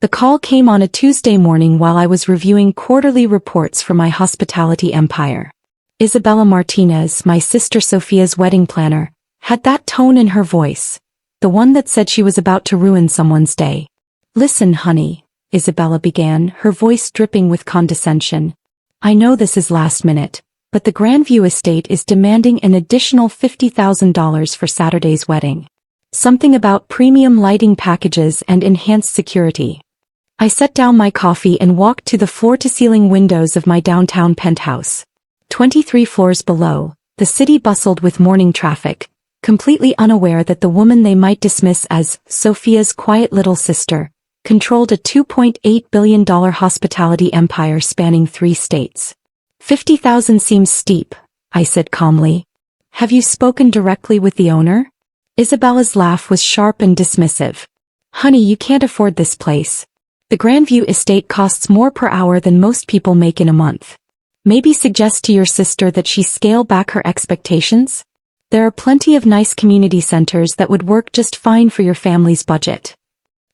The call came on a Tuesday morning while I was reviewing quarterly reports for my hospitality empire. Isabella Martinez, my sister Sophia's wedding planner, had that tone in her voice, the one that said she was about to ruin someone's day. "Listen, honey," Isabella began, her voice dripping with condescension. "I know this is last minute, but the Grandview estate is demanding an additional $50,000 for Saturday's wedding. Something about premium lighting packages and enhanced security." I set down my coffee and walked to the floor-to-ceiling windows of my downtown penthouse. 23 floors below, the city bustled with morning traffic, completely unaware that the woman they might dismiss as Sophia's quiet little sister controlled a $2.8 billion hospitality empire spanning 3 states. "50,000 seems steep," I said calmly. "Have you spoken directly with the owner?" Isabella's laugh was sharp and dismissive. "Honey, you can't afford this place. The Grandview estate costs more per hour than most people make in a month. Maybe suggest to your sister that she scale back her expectations? There are plenty of nice community centers that would work just fine for your family's budget."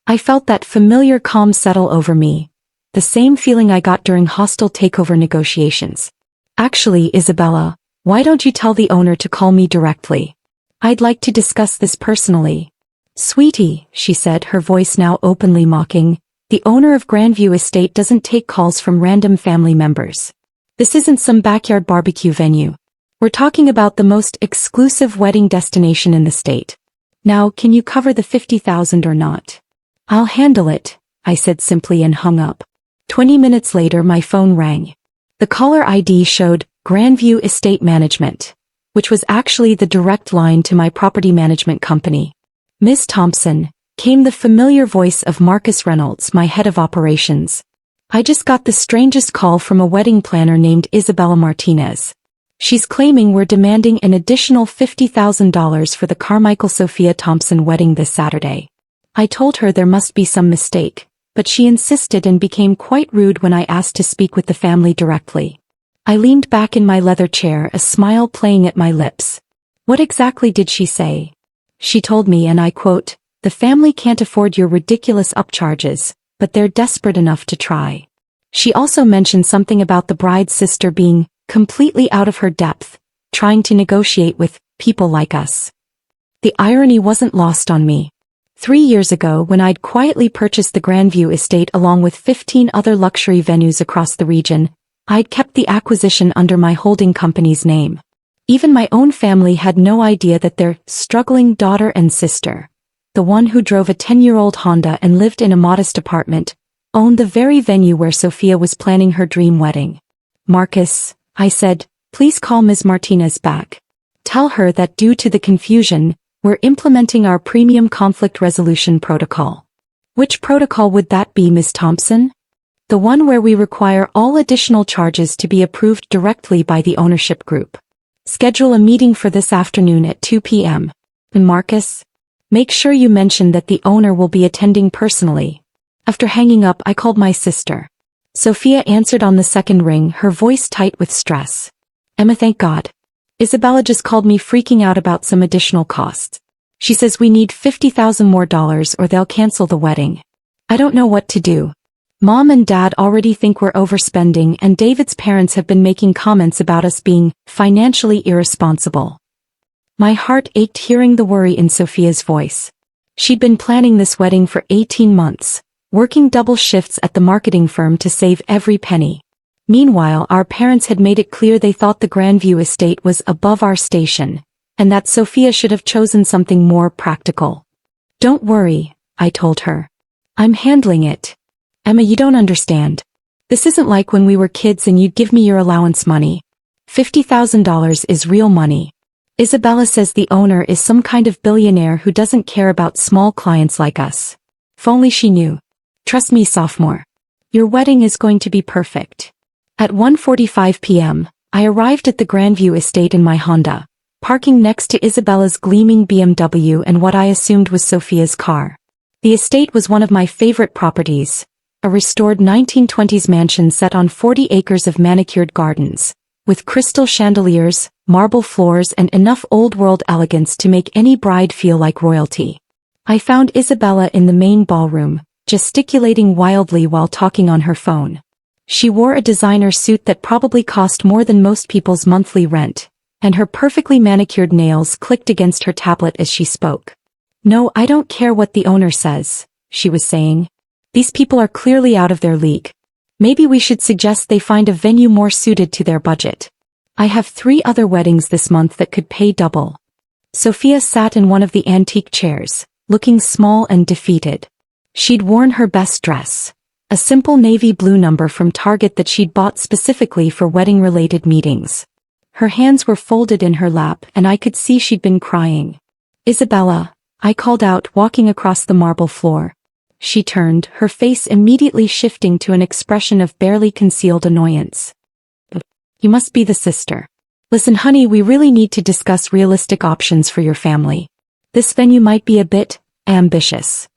I felt that familiar calm settle over me, the same feeling I got during hostile takeover negotiations. "Actually, Isabella, why don't you tell the owner to call me directly? I'd like to discuss this personally." "Sweetie," she said, her voice now openly mocking, "the owner of Grandview Estate doesn't take calls from random family members. This isn't some backyard barbecue venue. We're talking about the most exclusive wedding destination in the state. Now, can you cover the $50,000 or not?" "I'll handle it," I said simply and hung up. 20 minutes later my phone rang. The caller ID showed Grandview Estate Management, which was actually the direct line to my property management company. "Ms. Thompson," came the familiar voice of Marcus Reynolds, my head of operations. "I just got the strangest call from a wedding planner named Isabella Martinez. She's claiming we're demanding an additional $50,000 for the Carmichael Sophia Thompson wedding this Saturday." I told her there must be some mistake, but she insisted and became quite rude when I asked to speak with the family directly. I leaned back in my leather chair, a smile playing at my lips. What exactly did she say? She told me, and I quote, "The family can't afford your ridiculous upcharges, but they're desperate enough to try." She also mentioned something about the bride's sister being completely out of her depth, trying to negotiate with people like us. The irony wasn't lost on me. 3 years ago, when I'd quietly purchased the Grandview estate along with 15 other luxury venues across the region, I'd kept the acquisition under my holding company's name. Even my own family had no idea that their struggling daughter and sister, the one who drove a 10-year-old Honda and lived in a modest apartment, owned the very venue where Sophia was planning her dream wedding. "Marcus," I said, "please call Ms. Martinez back. Tell her that due to the confusion, we're implementing our premium conflict resolution protocol." "Which protocol would that be, Ms. Thompson?" "The one where we require all additional charges to be approved directly by the ownership group. Schedule a meeting for this afternoon at 2 p.m. And Marcus, make sure you mention that the owner will be attending personally." After hanging up, I called my sister. Sophia answered on the second ring, her voice tight with stress. "Emma, thank God. Isabella just called me freaking out about some additional costs. She says we need $50,000 more or they'll cancel the wedding. I don't know what to do. Mom and Dad already think we're overspending, and David's parents have been making comments about us being financially irresponsible." My heart ached hearing the worry in Sophia's voice. She'd been planning this wedding for 18 months, working double shifts at the marketing firm to save every penny. Meanwhile, our parents had made it clear they thought the Grandview estate was above our station, and that Sophia should have chosen something more practical. "Don't worry," I told her. "I'm handling it. Emma, you don't understand. This isn't like when we were kids and you'd give me your allowance money. $50,000 is real money. Isabella says the owner is some kind of billionaire who doesn't care about small clients like us. If only she knew. Trust me, sophomore. Your wedding is going to be perfect." At 1:45 p.m., I arrived at the Grandview estate in my Honda, parking next to Isabella's gleaming BMW and what I assumed was Sophia's car. The estate was one of my favorite properties, a restored 1920s mansion set on 40 acres of manicured gardens, with crystal chandeliers, marble floors and enough old-world elegance to make any bride feel like royalty. I found Isabella in the main ballroom, gesticulating wildly while talking on her phone. She wore a designer suit that probably cost more than most people's monthly rent, and her perfectly manicured nails clicked against her tablet as she spoke. "No, I don't care what the owner says," she was saying. "These people are clearly out of their league. Maybe we should suggest they find a venue more suited to their budget. I have 3 other weddings this month that could pay double." Sophia sat in one of the antique chairs, looking small and defeated. She'd worn her best dress, a simple navy blue number from Target that she'd bought specifically for wedding-related meetings. Her hands were folded in her lap and I could see she'd been crying. "Isabella," I called out, walking across the marble floor. She turned, her face immediately shifting to an expression of barely concealed annoyance. "You must be the sister. Listen, honey, we really need to discuss realistic options for your family. This venue might be a bit ambitious."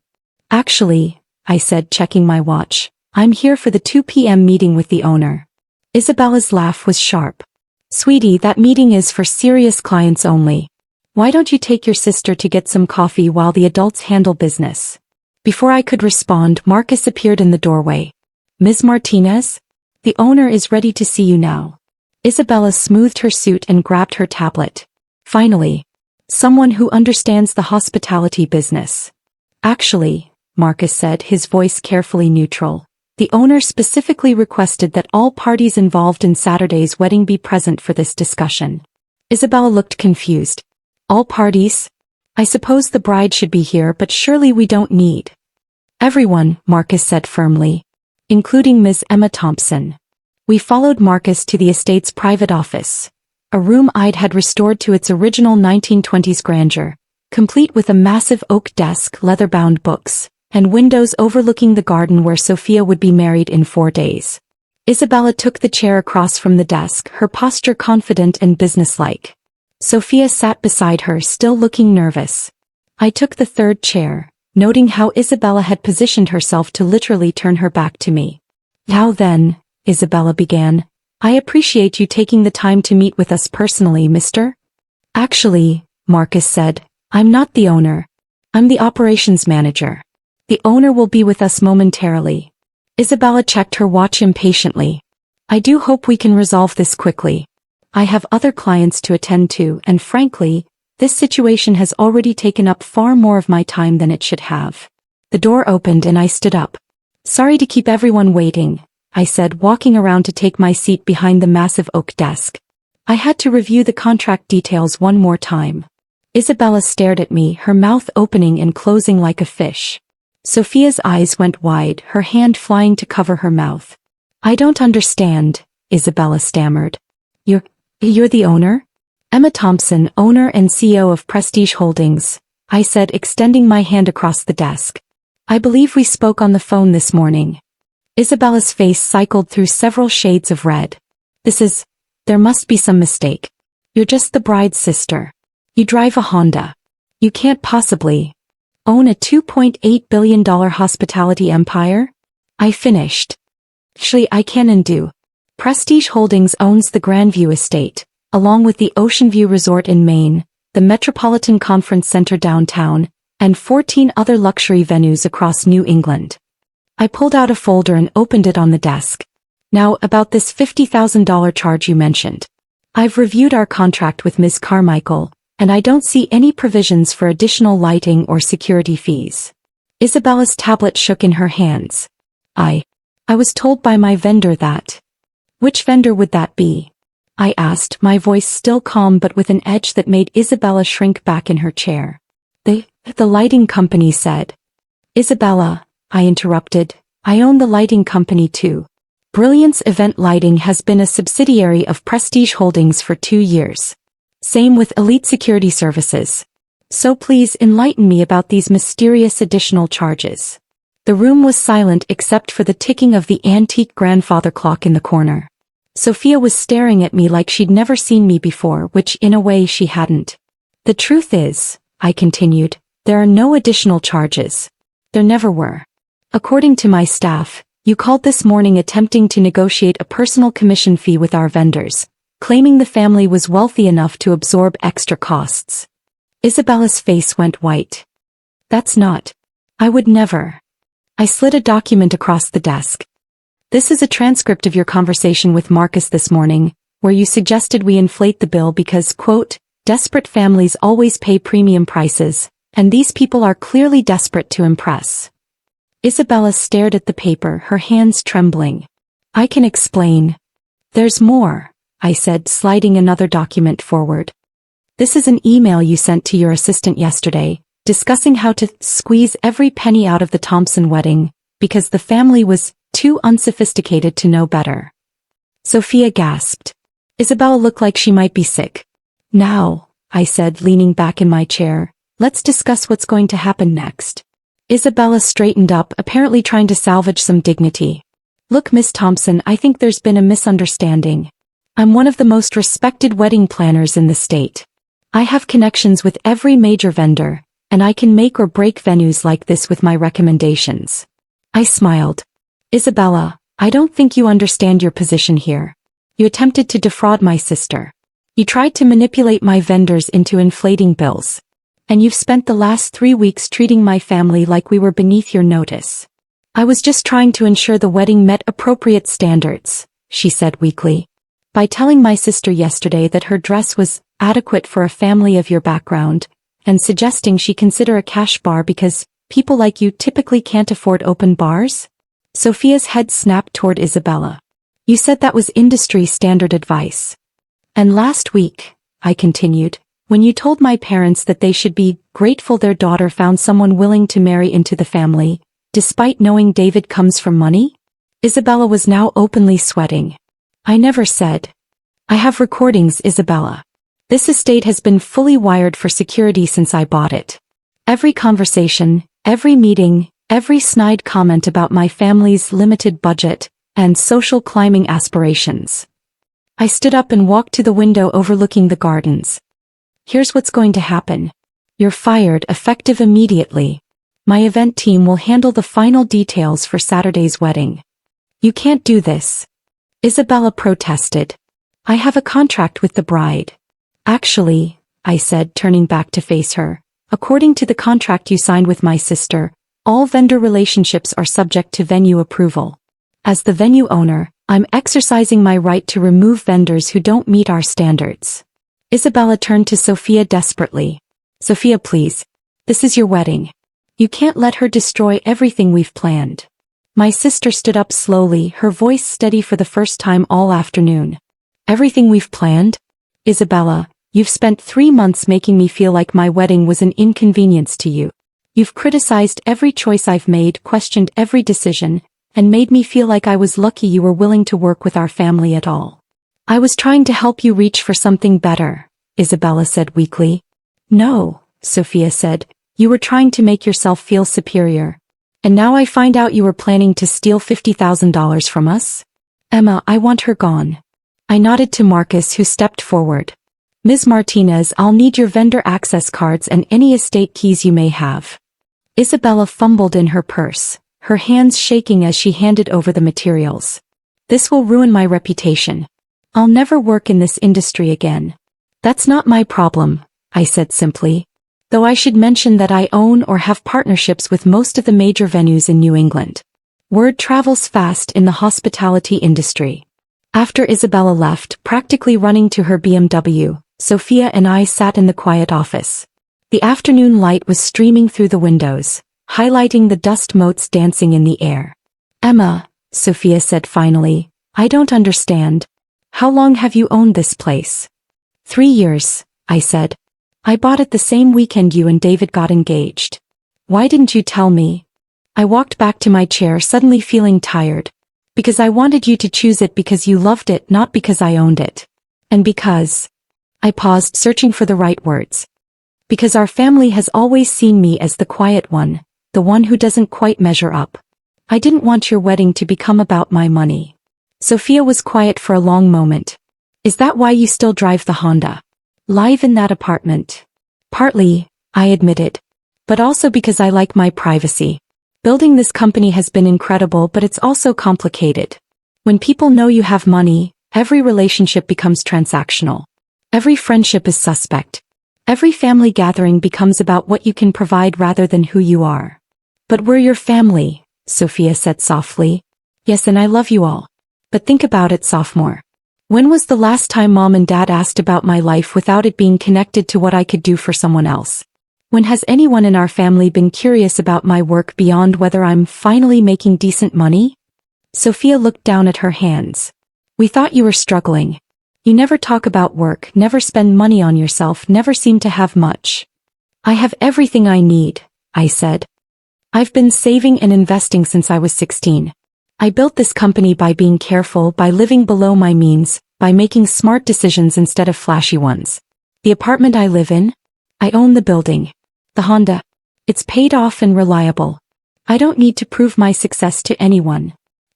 "Actually," I said, checking my watch, "I'm here for the 2 p.m. meeting with the owner." Isabella's laugh was sharp. "Sweetie, that meeting is for serious clients only. Why don't you take your sister to get some coffee while the adults handle business?" Before I could respond, Marcus appeared in the doorway. "Ms. Martinez? The owner is ready to see you now." Isabella smoothed her suit and grabbed her tablet. "Finally. Someone who understands the hospitality business." "Actually," Marcus said, his voice carefully neutral, "the owner specifically requested that all parties involved in Saturday's wedding be present for this discussion." Isabella looked confused. "All parties? I suppose the bride should be here, but surely we don't need." "Everyone," Marcus said firmly, "including Ms. Emma Thompson." We followed Marcus to the estate's private office, a room I'd had restored to its original 1920s grandeur, complete with a massive oak desk, leather-bound books, and windows overlooking the garden where Sophia would be married in 4 days. Isabella took the chair across from the desk, her posture confident and businesslike. Sophia sat beside her, still looking nervous. I took the 3rd chair, noting how Isabella had positioned herself to literally turn her back to me. "Now then," Isabella began, "I appreciate you taking the time to meet with us personally, mister." "Actually," Marcus said, "I'm not the owner. I'm the operations manager. The owner will be with us momentarily." Isabella checked her watch impatiently. "I do hope we can resolve this quickly. I have other clients to attend to, and frankly, this situation has already taken up far more of my time than it should have." The door opened and I stood up. "Sorry to keep everyone waiting," I said, walking around to take my seat behind the massive oak desk. "I had to review the contract details one more time." Isabella stared at me, her mouth opening and closing like a fish. Sophia's eyes went wide, her hand flying to cover her mouth. "I don't understand," Isabella stammered. You're the owner?" "Emma Thompson, owner and CEO of Prestige Holdings," I said, extending my hand across the desk. "I believe we spoke on the phone this morning." Isabella's face cycled through several shades of red. There must be some mistake. You're just the bride's sister. You drive a Honda. You can't possibly own a $2.8 billion hospitality empire?" I finished. "Actually, I can and do. Prestige Holdings owns the Grandview Estate, along with the Ocean View Resort in Maine, the Metropolitan Conference Center downtown, and 14 other luxury venues across New England." I pulled out a folder and opened it on the desk. "Now, about this $50,000 charge you mentioned. I've reviewed our contract with Ms. Carmichael, and I don't see any provisions for additional lighting or security fees." Isabella's tablet shook in her hands. I was told by my vendor that." "Which vendor would that be?" I asked, my voice still calm but with an edge that made Isabella shrink back in her chair. The lighting company said." "Isabella," I interrupted, "I own the lighting company too. Brilliance Event Lighting has been a subsidiary of Prestige Holdings for 2 years. Same with Elite Security Services. So please enlighten me about these mysterious additional charges." The room was silent except for the ticking of the antique grandfather clock in the corner. Sophia was staring at me like she'd never seen me before, which in a way she hadn't. "The truth is," I continued, "there are no additional charges. There never were. According to my staff, you called this morning attempting to negotiate a personal commission fee with our vendors, claiming the family was wealthy enough to absorb extra costs." Isabella's face went white. "That's not. I would never." I slid a document across the desk. This is a transcript of your conversation with Marcus this morning, where you suggested we inflate the bill because, quote, desperate families always pay premium prices, and these people are clearly desperate to impress. Isabella stared at the paper, her hands trembling. I can explain. There's more, I said, sliding another document forward. This is an email you sent to your assistant yesterday, discussing how to squeeze every penny out of the Thompson wedding, because the family was too unsophisticated to know better. Sophia gasped. Isabella looked like she might be sick. Now, I said, leaning back in my chair, let's discuss what's going to happen next. Isabella straightened up, apparently trying to salvage some dignity. Look, Miss Thompson, I think there's been a misunderstanding. I'm one of the most respected wedding planners in the state. I have connections with every major vendor, and I can make or break venues like this with my recommendations. I smiled. Isabella, I don't think you understand your position here. You attempted to defraud my sister. You tried to manipulate my vendors into inflating bills. And you've spent the last 3 weeks treating my family like we were beneath your notice. I was just trying to ensure the wedding met appropriate standards, she said weakly. By telling my sister yesterday that her dress was adequate for a family of your background, and suggesting she consider a cash bar because people like you typically can't afford open bars? Sophia's head snapped toward Isabella. You said that was industry standard advice. And last week, I continued, when you told my parents that they should be grateful their daughter found someone willing to marry into the family, despite knowing David comes from money? Isabella was now openly sweating. I never said. I have recordings, Isabella. This estate has been fully wired for security since I bought it. Every conversation, every meeting, every snide comment about my family's limited budget and social climbing aspirations. I stood up and walked to the window overlooking the gardens. Here's what's going to happen. You're fired, effective immediately. My event team will handle the final details for Saturday's wedding. You can't do this. Isabella protested. I have a contract with the bride. Actually, I said, turning back to face her, according to the contract you signed with my sister, all vendor relationships are subject to venue approval. As the venue owner, I'm exercising my right to remove vendors who don't meet our standards. Isabella turned to Sophia desperately. Sophia, please. This is your wedding. You can't let her destroy everything we've planned. My sister stood up slowly, her voice steady for the first time all afternoon. Everything we've planned? Isabella, you've spent 3 months making me feel like my wedding was an inconvenience to you. You've criticized every choice I've made, questioned every decision, and made me feel like I was lucky you were willing to work with our family at all. I was trying to help you reach for something better, Isabella said weakly. No, Sophia said, you were trying to make yourself feel superior. And now I find out you were planning to steal $50,000 from us? Emma, I want her gone. I nodded to Marcus, who stepped forward. Ms. Martinez, I'll need your vendor access cards and any estate keys you may have. Isabella fumbled in her purse, her hands shaking as she handed over the materials. This will ruin my reputation. I'll never work in this industry again. That's not my problem, I said simply. Though I should mention that I own or have partnerships with most of the major venues in New England. Word travels fast in the hospitality industry. After Isabella left, practically running to her BMW, Sophia and I sat in the quiet office. The afternoon light was streaming through the windows, highlighting the dust motes dancing in the air. Emma, Sophia said finally, I don't understand. How long have you owned this place? 3 years, I said. I bought it the same weekend you and David got engaged. Why didn't you tell me? I walked back to my chair, suddenly feeling tired. Because I wanted you to choose it because you loved it, not because I owned it. And because... I paused, searching for the right words. Because our family has always seen me as the quiet one, the one who doesn't quite measure up. I didn't want your wedding to become about my money. Sophia was quiet for a long moment. Is that why you still drive the Honda? Live in that apartment? Partly, I admitted. But also because I like my privacy. Building this company has been incredible, but it's also complicated. When people know you have money, every relationship becomes transactional. Every friendship is suspect. Every family gathering becomes about what you can provide rather than who you are. But we're your family, Sophia said softly. Yes, and I love you all. But think about it, sophomore. When was the last time mom and dad asked about my life without it being connected to what I could do for someone else? When has anyone in our family been curious about my work beyond whether I'm finally making decent money? Sophia looked down at her hands. We thought you were struggling. You never talk about work, never spend money on yourself, never seem to have much. I have everything I need, I said. I've been saving and investing since I was 16. I built this company by being careful, by living below my means, by making smart decisions instead of flashy ones. The apartment I live in? I own the building. The Honda. It's paid off and reliable. I don't need to prove my success to anyone.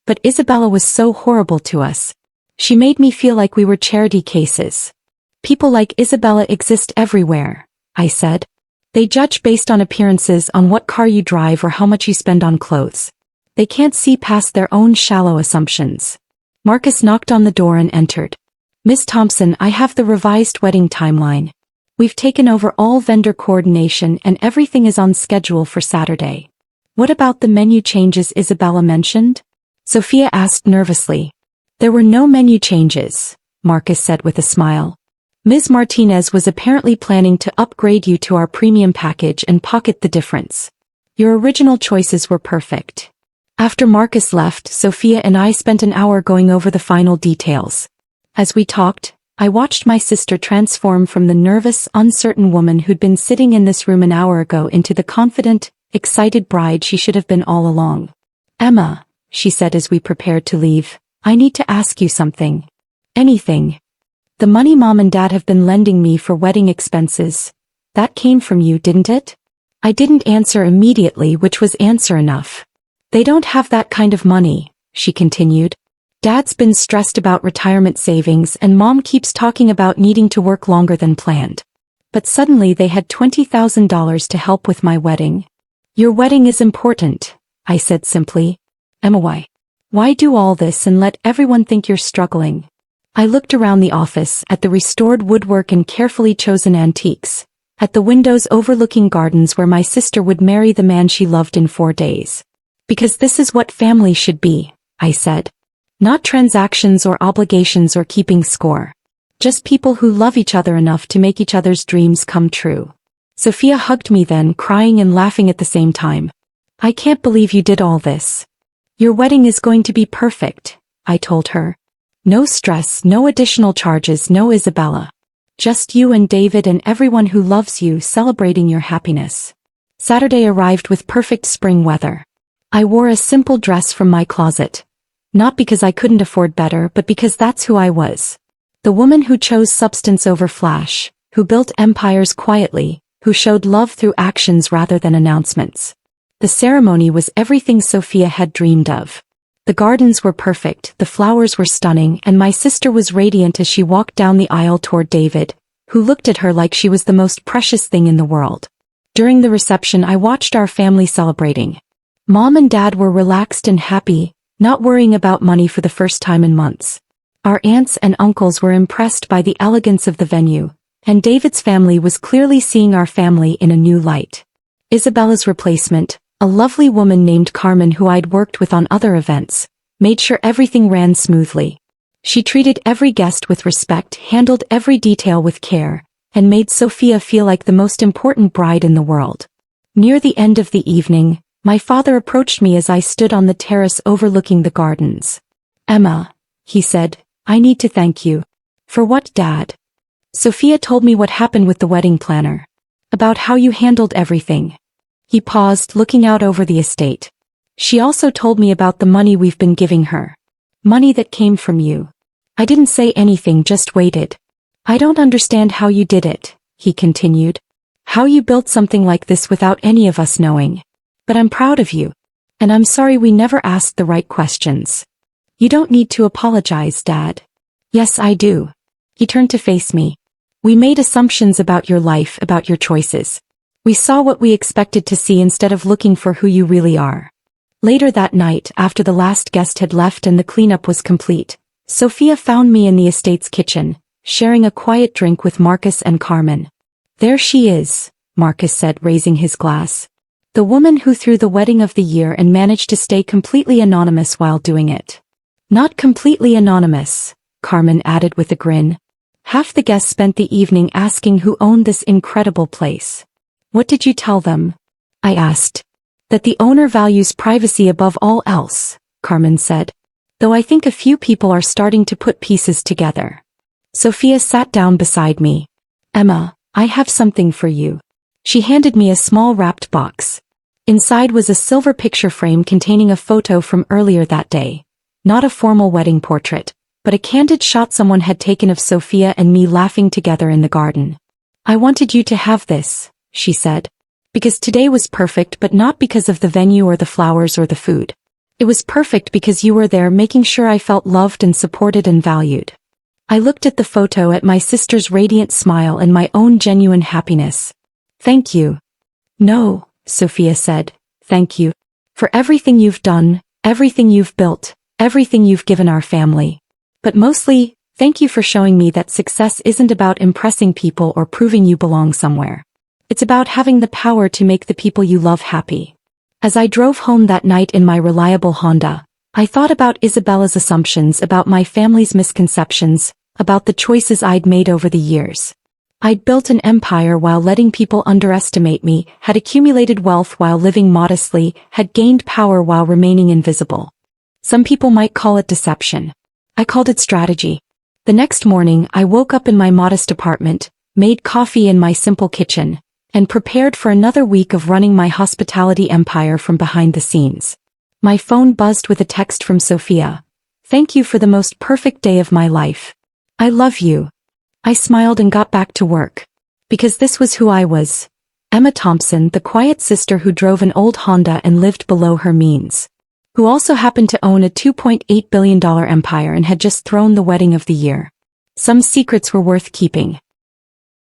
But Isabella was so horrible to us. She made me feel like we were charity cases. People like Isabella exist everywhere, I said. They judge based on appearances, on what car you drive or how much you spend on clothes. They can't see past their own shallow assumptions. Marcus knocked on the door and entered. Miss Thompson, I have the revised wedding timeline. We've taken over all vendor coordination and everything is on schedule for Saturday. What about the menu changes Isabella mentioned? Sophia asked nervously. There were no menu changes, Marcus said with a smile. Ms. Martinez was apparently planning to upgrade you to our premium package and pocket the difference. Your original choices were perfect. After Marcus left, Sophia and I spent an hour going over the final details. As we talked, I watched my sister transform from the nervous, uncertain woman who'd been sitting in this room an hour ago into the confident, excited bride she should have been all along. Emma, she said as we prepared to leave, I need to ask you something. Anything. The money mom and dad have been lending me for wedding expenses. That came from you, didn't it? I didn't answer immediately, which was answer enough. They don't have that kind of money, she continued. Dad's been stressed about retirement savings and mom keeps talking about needing to work longer than planned. But suddenly they had $20,000 to help with my wedding. Your wedding is important, I said simply. Emma, why do all this and let everyone think you're struggling? I looked around the office, at the restored woodwork and carefully chosen antiques, at the windows overlooking gardens where my sister would marry the man she loved in 4 days. Because this is what family should be, I said. Not transactions or obligations or keeping score. Just people who love each other enough to make each other's dreams come true. Sophia hugged me then, crying and laughing at the same time. I can't believe you did all this. Your wedding is going to be perfect, I told her. No stress, no additional charges, no Isabella. Just you and David and everyone who loves you celebrating your happiness. Saturday arrived with perfect spring weather. I wore a simple dress from my closet. Not because I couldn't afford better, but because that's who I was. The woman who chose substance over flash, who built empires quietly, who showed love through actions rather than announcements. The ceremony was everything Sophia had dreamed of. The gardens were perfect, the flowers were stunning, and my sister was radiant as she walked down the aisle toward David, who looked at her like she was the most precious thing in the world. During the reception, I watched our family celebrating. Mom and Dad were relaxed and happy, not worrying about money for the first time in months. Our aunts and uncles were impressed by the elegance of the venue, and David's family was clearly seeing our family in a new light. Isabella's replacement, a lovely woman named Carmen who I'd worked with on other events, made sure everything ran smoothly. She treated every guest with respect, handled every detail with care, and made Sophia feel like the most important bride in the world. Near the end of the evening, my father approached me as I stood on the terrace overlooking the gardens. Emma, he said, I need to thank you. For what, Dad? Sophia told me what happened with the wedding planner. About how you handled everything. He paused, looking out over the estate. She also told me about the money we've been giving her. Money that came from you. I didn't say anything, just waited. I don't understand how you did it, he continued. How you built something like this without any of us knowing. But I'm proud of you. And I'm sorry we never asked the right questions. You don't need to apologize, Dad. Yes, I do. He turned to face me. We made assumptions about your life, about your choices. We saw what we expected to see instead of looking for who you really are. Later that night, after the last guest had left and the cleanup was complete, Sophia found me in the estate's kitchen, sharing a quiet drink with Marcus and Carmen. There she is, Marcus said, raising his glass. The woman who threw the wedding of the year and managed to stay completely anonymous while doing it. Not completely anonymous, Carmen added with a grin. Half the guests spent the evening asking who owned this incredible place. What did you tell them? I asked. That the owner values privacy above all else, Carmen said. Though I think a few people are starting to put pieces together. Sophia sat down beside me. Emma, I have something for you. She handed me a small wrapped box. Inside was a silver picture frame containing a photo from earlier that day. Not a formal wedding portrait, but a candid shot someone had taken of Sophia and me laughing together in the garden. I wanted you to have this, she said. Because today was perfect, but not because of the venue or the flowers or the food. It was perfect because you were there, making sure I felt loved and supported and valued. I looked at the photo, at my sister's radiant smile and my own genuine happiness. Thank you. No, Sophia said, thank you. For everything you've done, everything you've built, everything you've given our family. But mostly, thank you for showing me that success isn't about impressing people or proving you belong somewhere. It's about having the power to make the people you love happy. As I drove home that night in my reliable Honda, I thought about Isabella's assumptions, about my family's misconceptions, about the choices I'd made over the years. I'd built an empire while letting people underestimate me, had accumulated wealth while living modestly, had gained power while remaining invisible. Some people might call it deception. I called it strategy. The next morning, I woke up in my modest apartment, made coffee in my simple kitchen, and prepared for another week of running my hospitality empire from behind the scenes. My phone buzzed with a text from Sophia. Thank you for the most perfect day of my life. I love you. I smiled and got back to work. Because this was who I was. Emma Thompson, the quiet sister who drove an old Honda and lived below her means. Who also happened to own a $2.8 billion empire and had just thrown the wedding of the year. Some secrets were worth keeping.